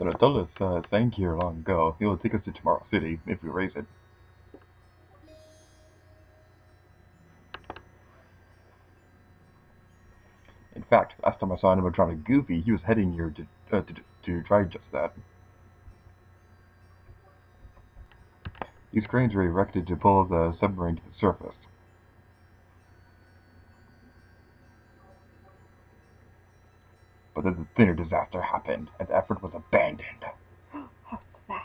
The Nautilus sank here long ago. It will take us to Tomorrow City if we raise it. In fact, last time I saw an animatronic Goofy, he was heading here to try just that. These cranes were erected to pull the submarine to the surface. But then the thinner disaster happened, and the effort was abandoned. How sad.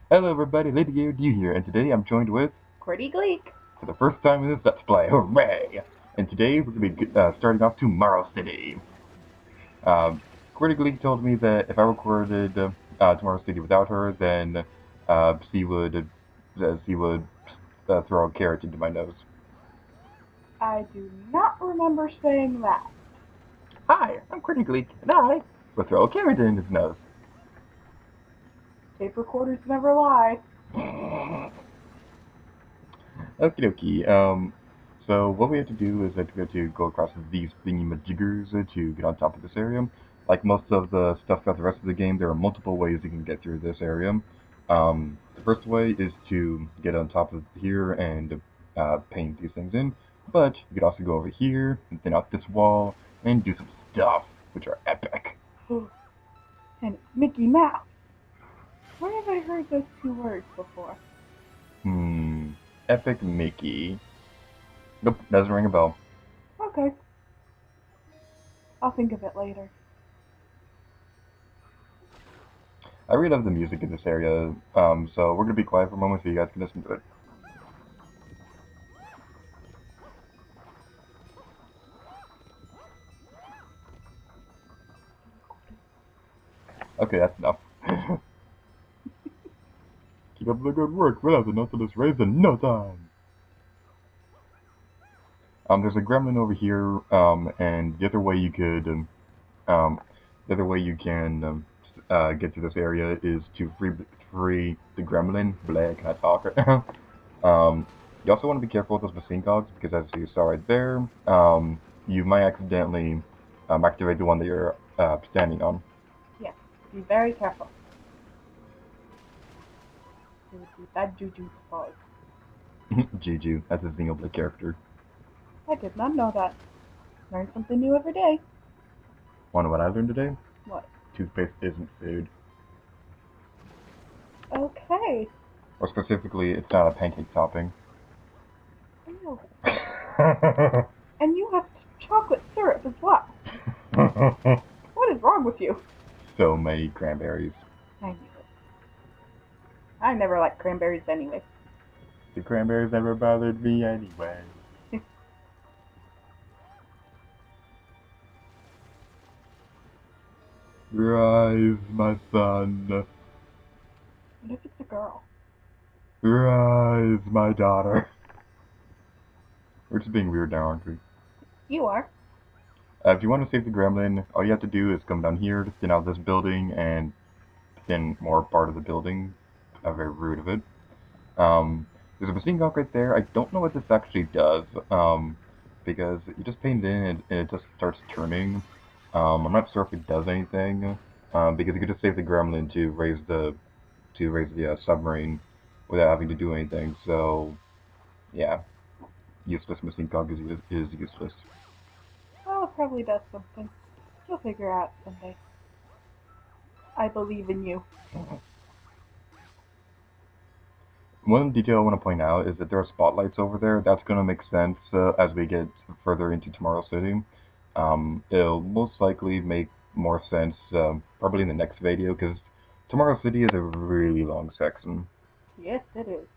Hello everybody, Lady you here, and today I'm joined with... QwertyGleek. For the first time in this Let's Play, hooray! And today we're going to be starting off Tomorrow City. QwertyGleek told me that if I recorded Tomorrow City without her, then she would throw a carrot into my nose. I do not remember saying that. Hi, I'm QwertyGleek, and I will throw a carrot in his nose. Tape recorders never lie. Okie dokie. So what we have to do is that we have to go across these thingy-majiggers to get on top of this area. Like most of the stuff throughout the rest of the game, there are multiple ways you can get through this area. The first way is to get on top of here and paint these things in, but you could also go over here and thin out this wall and do some stuff, which are epic. And it's Mickey Mouse. Where have I heard those two words before? Epic Mickey. Nope, doesn't ring a bell. Okay. I'll think of it later. I really love the music in this area, so we're going to be quiet for a moment so you guys can listen to it. Okay, that's enough. Keep up the good work, we'll have the Nautilus raised in no time! There's a gremlin over here, and the other way you could, get to this area is to free the gremlin. Blah, can I talk right now? You also want to be careful with those machine cogs, because as you saw right there, you might accidentally activate the one that you're standing on. Yes, be very careful. It would be bad juju for Juju, that's a Xenoblade character. I did not know that. Learn something new every day. Wanna know what I learned today? What? Toothpaste isn't food. Okay. Or specifically, it's not a pancake topping. Ew. And you have chocolate syrup as well. What is wrong with you? So many cranberries. I knew it. I never liked cranberries anyway. The cranberries never bothered me anyway. Rise, my son. What if it's a girl? Rise, my daughter. We're just being weird now, aren't we? You are. If you want to save the gremlin, all you have to do is come down here to thin out this building and thin more part of the building. Very rude of it. There's a machine gun right there. I don't know what this actually does, because you just paint it in and it just starts turning. I'm not sure if it does anything, because you could just save the gremlin to raise the submarine without having to do anything. So, yeah, useless machine cog is useless. Well, it probably does something. You'll figure out someday. I believe in you. One detail I want to point out is that there are spotlights over there. That's going to make sense as we get further into Tomorrow City. It'll most likely make more sense probably in the next video, because Tomorrow City is a really long section. Yes, it is.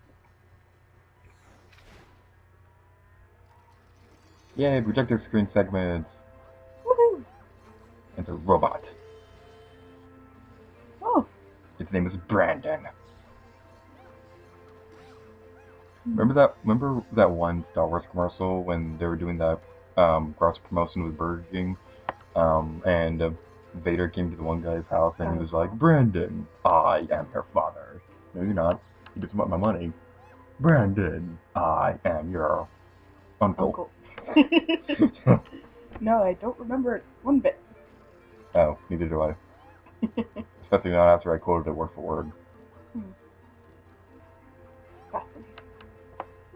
Yay, projector screen segments! Woohoo! And a robot. Oh. Its name is Brandon. Remember that one Star Wars commercial when they were doing that cross promotion with Burger King, and Vader came to the one guy's house and he was like, "Brandon, I am your father." No, you're not. You just want my money. Brandon, I am your uncle. No, I don't remember it one bit. Oh, neither do I. Especially not after I quoted it word for word. Fascinating.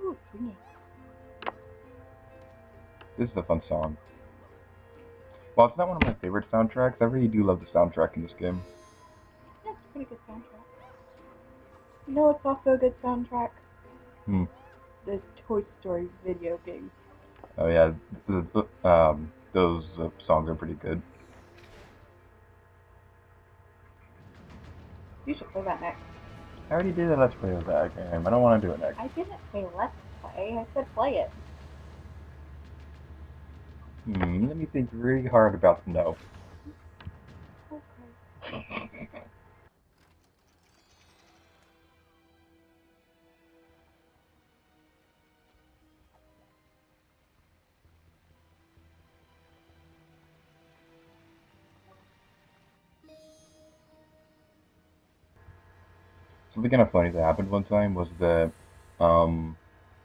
Ooh, swinging. This is a fun song. While it's not one of my favorite soundtracks, I really do love the soundtrack in this game. Yeah, it's a pretty good soundtrack. You know what's also a good soundtrack? Hmm. The Toy Story video game. Oh yeah, those songs are pretty good. You should play that next. I already did a Let's Play of that game. I don't want to do it next. I didn't say let's play, I said play it. Let me think really hard about the no. Okay. Something kind of funny that happened one time um,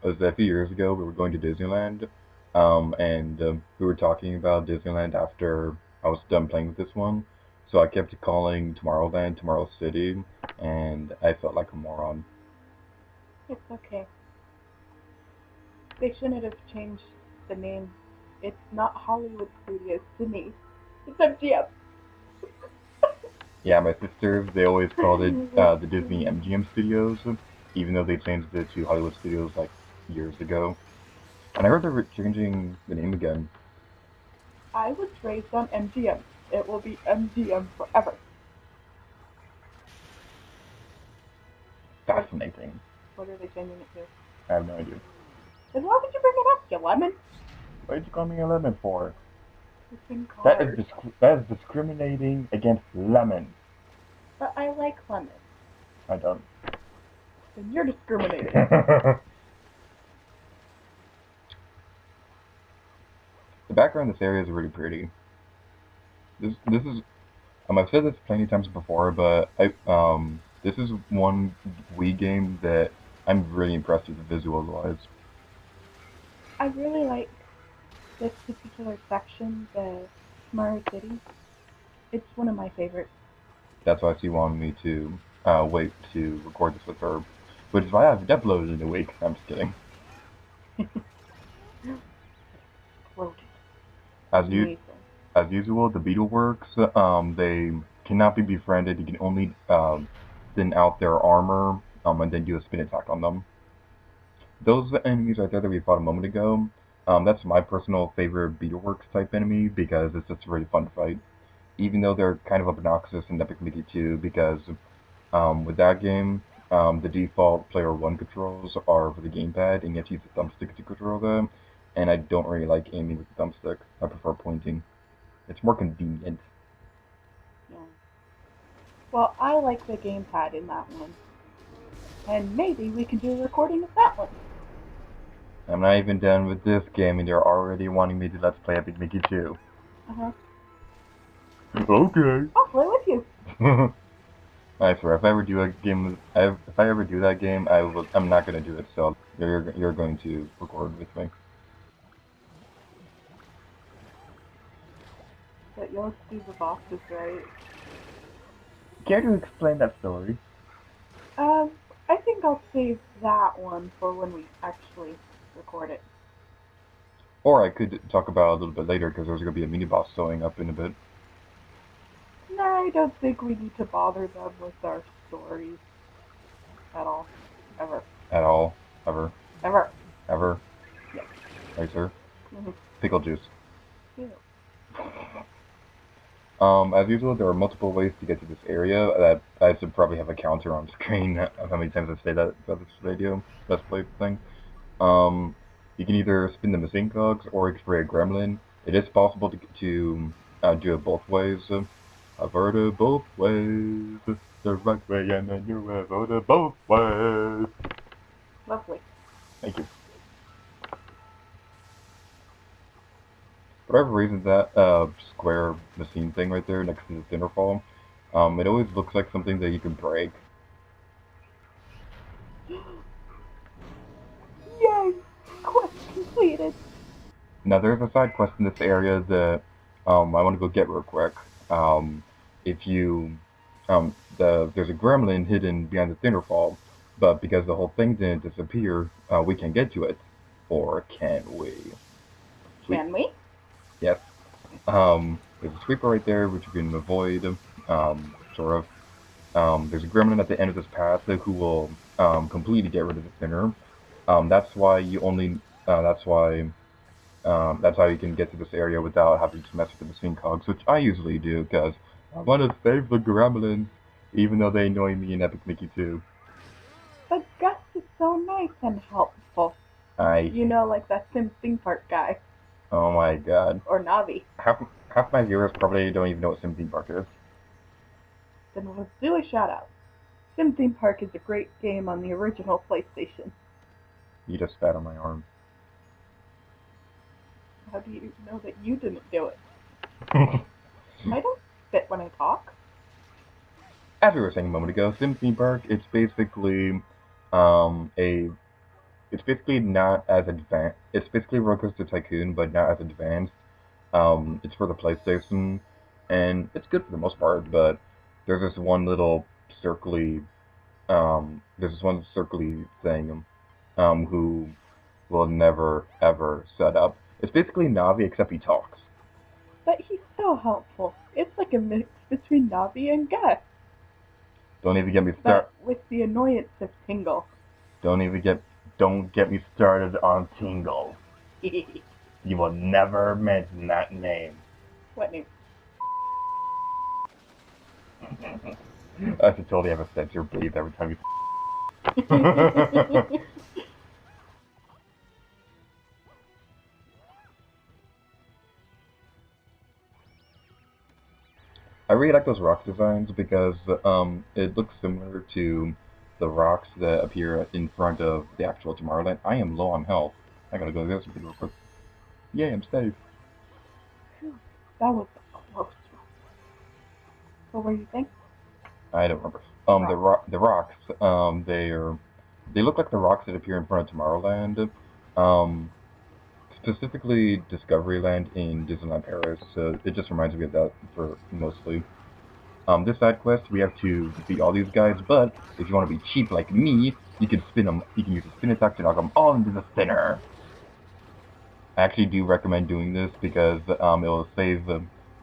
was that a few years ago we were going to Disneyland, and we were talking about Disneyland after I was done playing with this one. So I kept calling Tomorrowland Tomorrow City, and I felt like a moron. It's okay. They shouldn't have changed the name. It's not Hollywood Studios to me. It's MGM. Yeah, my sisters, they always called it the Disney MGM Studios, even though they changed it to Hollywood Studios like years ago. And I heard they're changing the name again. I was raised on MGM. It will be MGM forever. What, Fascinating. what are they changing it to? I have no idea. As long as you bring it up, you lemon. What did you call me a lemon for? It's in That is cars. that is discriminating against lemons. But I like lemon. I don't. Then you're discriminating. The background in this area is really pretty. This is I've said this plenty of times before, but this is one Wii game that I'm really impressed with the visual wise. I really like this particular section, the Tomorrow City. It's one of my favorites. That's why she wanted me to wait to record this with her, which is why I haven't uploaded in a week. I'm just kidding. Exploded. As you Amazing. as usual, the Beetleworks they cannot be befriended. You can only thin out their armor and then do a spin attack on them. Those enemies right there that we fought a moment ago, that's my personal favorite Beetleworks type enemy because it's just a really fun fight. Even though they're kind of obnoxious in Epic Mickey 2 because with that game, the default player 1 controls are for the gamepad and you have to use the thumbstick to control them. And I don't really like aiming with the thumbstick. I prefer pointing. It's more convenient. Yeah. Well, I like the gamepad in that one. And maybe we can do a recording of that one. I'm not even done with this game and they're already wanting me to let's play Epic Mickey 2. Uh-huh. Okay. I'll play with you. I swear, if I ever do a game, if I ever do that game, I'm not gonna do it. So you're going to record with me. But you'll have to do the bosses right. Care to explain that story? Um, I think I'll save that one for when we actually record it. Or I could talk about it a little bit later because there's gonna be a mini boss showing up in a bit. No, I don't think we need to bother them with our stories at all. Ever. At all, ever, Ever. ever. Yes. Right, sir. Mm-hmm. Pickle juice. Ew. As usual, there are multiple ways to get to this area. That I should probably have a counter on screen of how many times I've said that about this video, let's play thing. Um, you can either spin the machine cogs or explore a gremlin. It is possible to do it both ways. I've heard it both ways. The right way and then you have heard it both ways. Lovely. Thank you. For whatever reason, that square machine thing right there next to the dinner fall, it always looks like something that you can break. Yay! Quest completed. Now there's a side quest in this area that I want to go get real quick. Um, if you there's a gremlin hidden behind the thinner fall, but because the whole thing didn't disappear, we can get to it, or can we? We Can we? Yes. There's a sweeper right there which you can avoid. Sort of. There's a gremlin at the end of this path who will completely get rid of the thinner. That's why you only. That's how you can get to this area without having to mess with the machine cogs, which I usually do because I want to save the gremlins, even though they annoy me in Epic Mickey too. But Gus is so nice and helpful. I. You know, like that Sim theme park guy. Oh my god. Or Navi. Half my viewers probably don't even know what Sim Theme Park is. Then let's do a shout out. Sim Theme Park is a great game on the original PlayStation. You just spat on my arm. How do you know that you didn't do it? I don't spit when I talk. As we were saying a moment ago, Sim Theme Park, um, a it's basically not as advanced. It's basically Roller Coaster Tycoon, but not as advanced. It's for the PlayStation, and it's good for the most part. But there's this one little circly, there's this one circly thing, who will never ever set up. It's basically Navi except he talks. But he's so helpful. It's like a mix between Navi and Gus. Don't even get me started. But with the annoyance of Tingle. Don't even get. Don't get me started on Tingle. You will never mention that name. What name? I should totally have a censor bleep every time you. I really like those rock designs because it looks similar to the rocks that appear in front of the actual Tomorrowland. I am low on health. I gotta go get something real quick. Yay, I'm safe. Phew, that was a close one. What were you saying? I don't remember. Rock. The rocks. They look like the rocks that appear in front of Tomorrowland. Um, Specifically Discoveryland in Disneyland Paris. So it just reminds me of that for mostly. This side quest, we have to defeat all these guys, but if you want to be cheap like me, you can spin them. You can use a spin attack to knock them all into the spinner. I actually do recommend doing this because it will save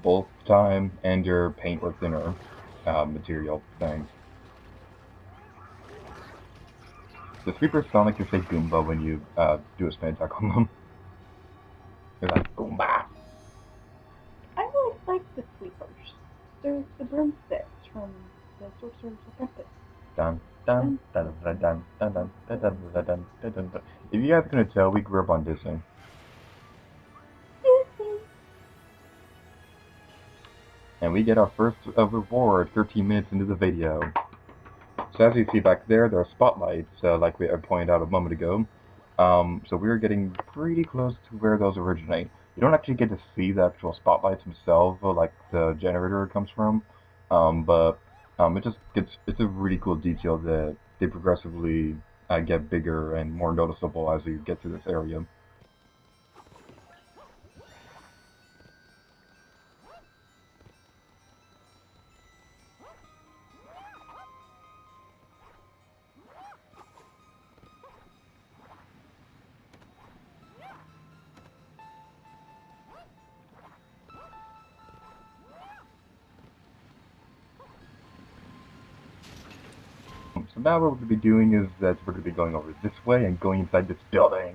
both time and your paint or thinner material things. The sweepers sound like you say Goomba when you do a spin attack on them. They're like Goomba. I always liked the sweepers. There's the broomsticks from the Sorcerer's Apprentice. Dun dun dun dun dun dun dun dun dun dun dun dun dun dun. If you guys couldn't tell, we grew up on Disney. And we get our first reward 13 minutes into the video. So as you see back there, there are spotlights, like I pointed out a moment ago. So we're getting pretty close to where those originate. You don't actually get to see the actual spotlights themselves, like the generator comes from, but it's a really cool detail that they progressively get bigger and more noticeable as you get to this area. So now what we're going to be doing is that we're going to be going over this way and going inside this building.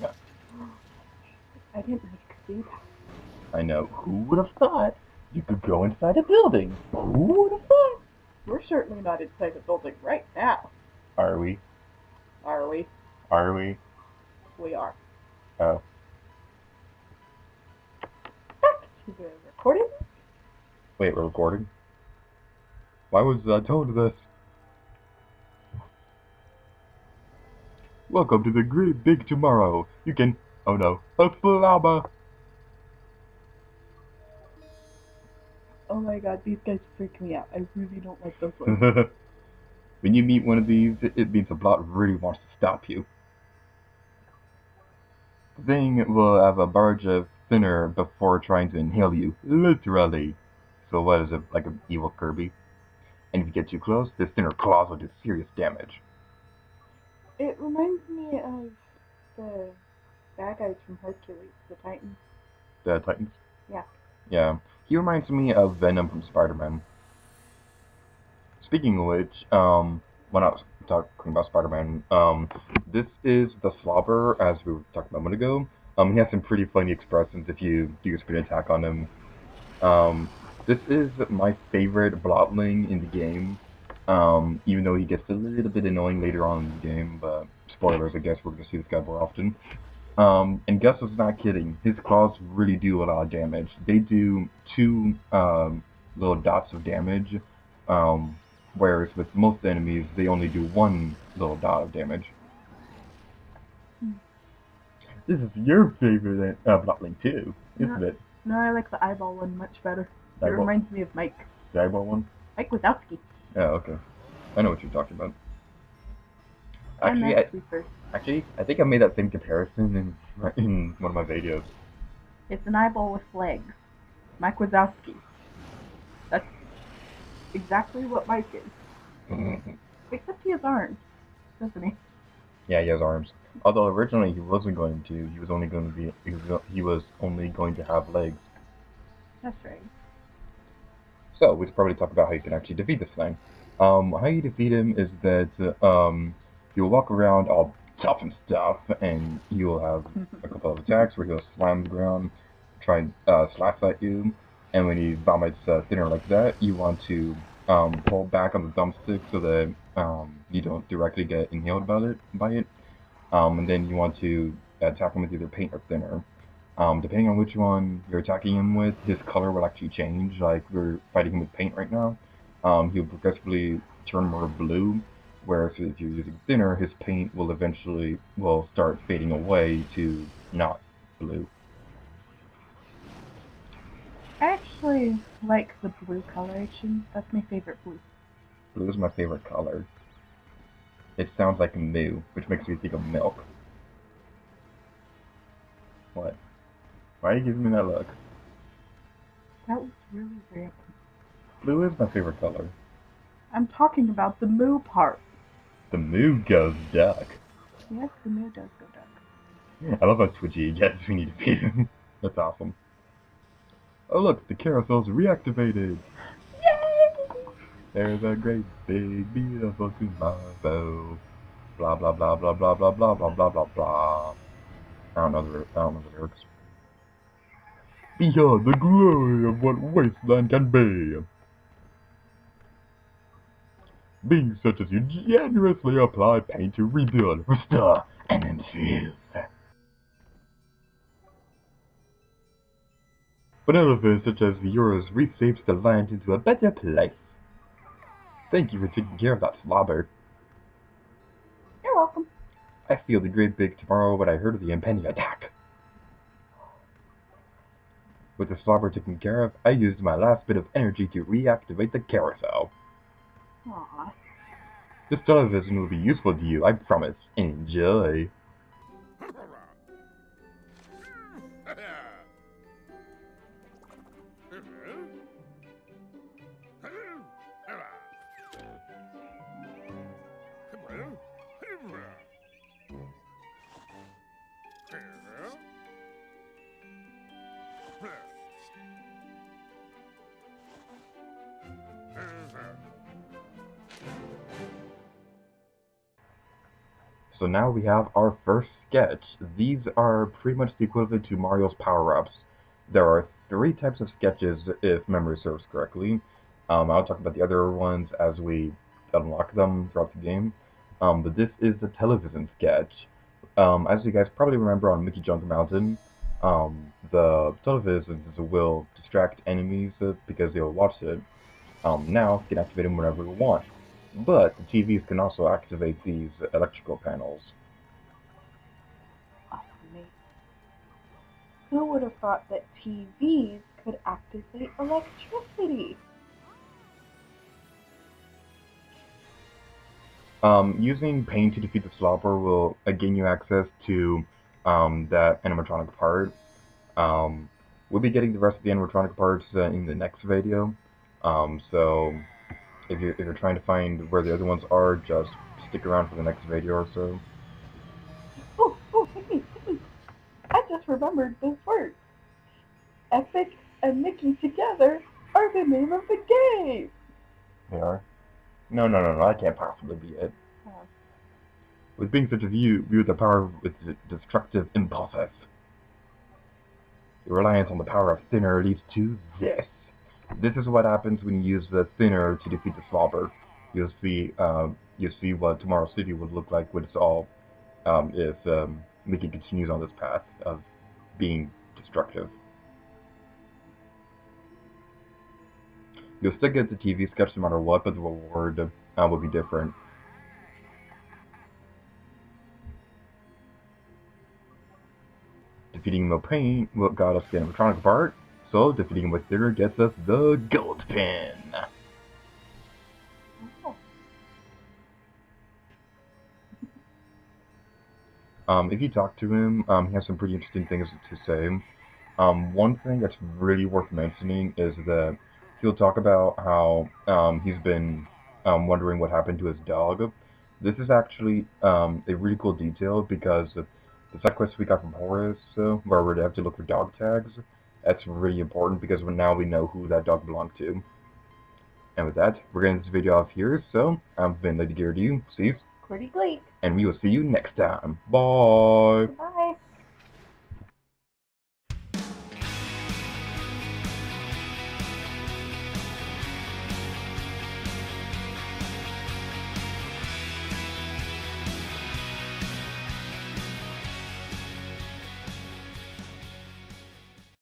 I didn't know you could do that. I know, who would have thought you could go inside a building? Who would have thought? We're certainly not inside the building right now. Are we? Are we? Are we? We are. Oh. Back to the recording. Wait, we're recording? Why was I told this? Welcome to the great big tomorrow. You can... Oh no. A flabber! Oh my god, these guys freak me out. I really don't like those ones. When you meet one of these, it means the plot really wants to stop you. The thing will have a barrage of thinner before trying to inhale you. Literally. So what is it, like an evil Kirby? And if you get too close, this thinner claws will do serious damage. It reminds me of the bad guys from Hercules, the Titans. The Titans? Yeah. Yeah. He reminds me of Venom from Spider-Man. Speaking of which, when I was talking about Spider-Man, this is the Slobber, as we were talking about a minute ago. He has some pretty funny expressions if you do a spin attack on him. Um, this is my favorite Blotling in the game. Even though he gets a little bit annoying later on in the game, but spoilers, I guess we're gonna see this guy more often. And Gus was not kidding. His claws really do a lot of damage. They do two little dots of damage, um, whereas with most enemies, they only do one little dot of damage. This is your favorite Blotling too, isn't it? No, I like the eyeball one much better. It Eyeball? reminds me of Mike. The eyeball one? Mike Wazowski. Yeah, okay. I know what you're talking about. And Actually, that's Sweeper. I think I made that same comparison in one of my videos. It's an eyeball with legs. Mike Wazowski. That's exactly what Mike is. Except he has arms, doesn't he? Yeah, he has arms. Although originally he wasn't going to. He was only going to be. He was only going to have legs. That's right. So we should probably talk about how you can actually defeat this thing. How you defeat him is that he'll walk around all tough and stuff, and he'll have a couple of attacks where he'll slam the ground, try and slash at you, and when he vomits thinner like that, you want to pull back on the thumbstick so that you don't directly get inhaled by it. And then you want to attack him with either paint or thinner. Depending on which one you're attacking him with, his color will actually change. Like we're fighting him with paint right now, he'll progressively turn more blue. Whereas if you're using thinner, his paint will eventually start fading away to not blue. I actually like the blue coloration. That's my favorite blue. Blue is my favorite color. It sounds like moo, which makes me think of milk. What? Why are you giving me that look? That was really random. Blue is my favorite color. I'm talking about the moo part. The moo goes duck. Yes, the moo does go duck. I love how twitchy he gets when you defeat him. That's awesome. Oh look, the carousel's reactivated! Yay! There's a great big beautiful tomorrow. Blah blah blah blah blah blah blah blah blah blah blah. I don't know the lyrics. Behold the glory of what wasteland can be. Beings such as you generously apply paint to rebuild, restore, and infuse. Benevolence such as yours reshapes the land into a better place. Thank you for taking care of that slobber. You're welcome. I feel the great big tomorrow when I heard of the impending attack. With the slobber taken care of, I used my last bit of energy to reactivate the carousel. Aww. This television will be useful to you, I promise. Enjoy. So now we have our first sketch. These are pretty much the equivalent to Mario's power-ups. There are 3 types of sketches, if memory serves correctly. I'll talk about the other ones as we unlock them throughout the game. But this is the television sketch. As you guys probably remember on Mickey Junk Mountain, the television will distract enemies because they'll watch it. Now, you can activate them whenever you want. But the TVs can also activate these electrical panels. Awesome. Who would have thought that TVs could activate electricity? Using paint to defeat the slobber will gain you access to that animatronic part. we'll be getting the rest of the animatronic parts in the next video. So if you're trying to find where the other ones are, just stick around for the next video or so. Oh, hey, I just remembered this word. Epic and Mickey together are the name of the game. They are? No, that can't possibly be it. Oh. With being such as you view the power with destructive impulses. Your reliance on the power of thinner leads to this. This is what happens when you use the thinner to defeat the slobber. You'll see what Tomorrow City would look like when it's all, if Mickey continues on this path of being destructive. You'll still get the TV sketch no matter what, but the reward will be different. Defeating Mopane got us the animatronic apart, so defeating him with thinner gets us the gold pin. If you talk to him, he has some pretty interesting things to say. One thing that's really worth mentioning is that he'll talk about how he's been wondering what happened to his dog. This is actually a really cool detail because the side quest we got from Horace, where we have to look for dog tags, that's really important because now we know who that dog belonged to. And with that, we're going to end this video off here. So, I've been Lady Gear to you, Steve. QwertyGleek. And we will see you next time. Bye! Bye.